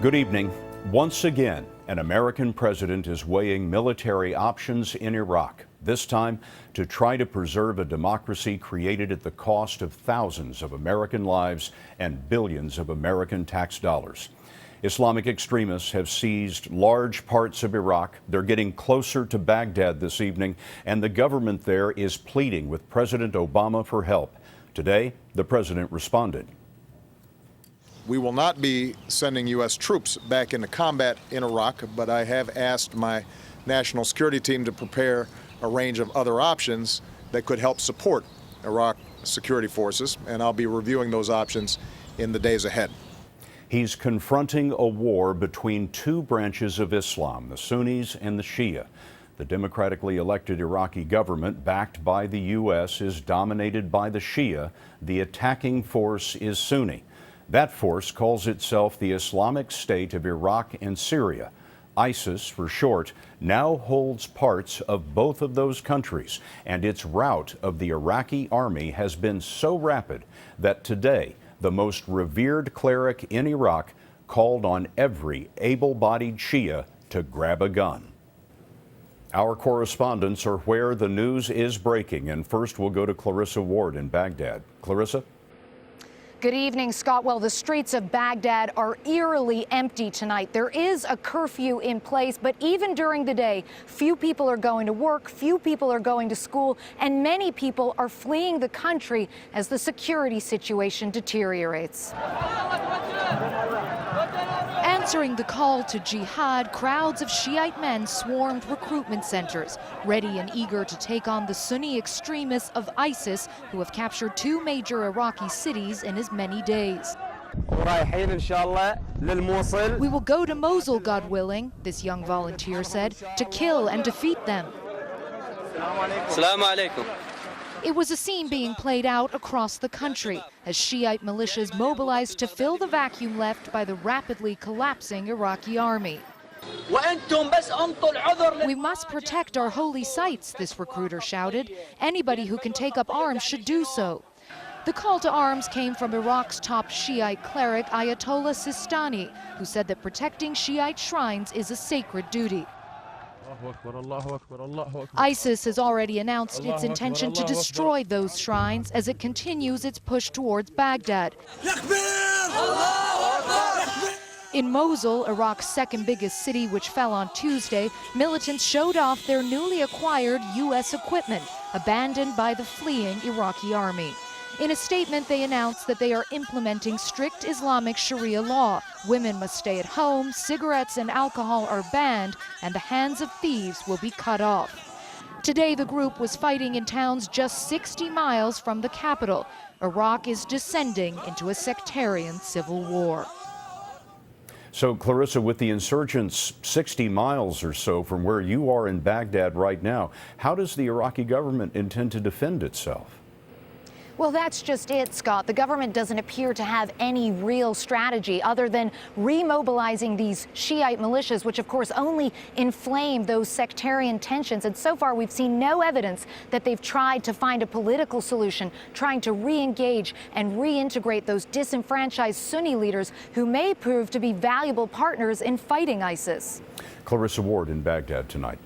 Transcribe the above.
Good evening. Once again, an American president is weighing military options in Iraq, this time to try to preserve a democracy created at the cost of thousands of American lives and billions of American tax dollars. Islamic extremists have seized large parts of Iraq. They're getting closer to Baghdad this evening, and the government there is pleading with President Obama for help. Today, the president responded. We will not be sending U.S. troops back into combat in Iraq, but I have asked my national security team to prepare a range of other options that could help support Iraq security forces, and I'll be reviewing those options in the days ahead. He's confronting a war between two branches of Islam, the Sunnis and the Shia. The democratically elected Iraqi government, backed by the U.S., is dominated by the Shia. The attacking force is Sunni. That force calls itself the Islamic State of Iraq and Syria. ISIS, for short, now holds parts of both of those countries, and its rout of the Iraqi army has been so rapid that today the most revered cleric in Iraq called on every able-bodied Shia to grab a gun. Our correspondents are where the news is breaking, and first we'll go to Clarissa Ward in Baghdad. Clarissa? Good evening, Scott. Well, the streets of Baghdad are eerily empty tonight. There is a curfew in place, but even during the day, few people are going to work, few people are going to school, and many people are fleeing the country as the security situation deteriorates. Answering the call to jihad, crowds of Shiite men swarmed recruitment centers, ready and eager to take on the Sunni extremists of ISIS, who have captured two major Iraqi cities in as many days. We will go to Mosul, God willing, this young volunteer said, to kill and defeat them. Assalamu alaikum. It was a scene being played out across the country as Shiite militias mobilized to fill the vacuum left by the rapidly collapsing Iraqi army. We must protect our holy sites, this recruiter shouted. Anybody who can take up arms should do so. The call to arms came from Iraq's top Shiite cleric, Ayatollah Sistani, who said that protecting Shiite shrines is a sacred duty. ISIS has already announced its intention to destroy those shrines as it continues its push towards Baghdad. In Mosul, Iraq's second biggest city, which fell on Tuesday, militants showed off their newly acquired U.S. equipment, abandoned by the fleeing Iraqi army. In a statement, they announced that they are implementing strict Islamic Sharia law. Women must stay at home, cigarettes and alcohol are banned, and the hands of thieves will be cut off. Today, the group was fighting in towns just 60 miles from the capital. Iraq is descending into a sectarian civil war. So, Clarissa, with the insurgents 60 miles or so from where you are in Baghdad right now, how does the Iraqi government intend to defend itself? Well, that's just it, Scott. The government doesn't appear to have any real strategy other than remobilizing these Shiite militias, which of course only inflame those sectarian tensions. And so far, we've seen no evidence that they've tried to find a political solution, trying to re-engage and reintegrate those disenfranchised Sunni leaders who may prove to be valuable partners in fighting ISIS. Clarissa Ward in Baghdad tonight.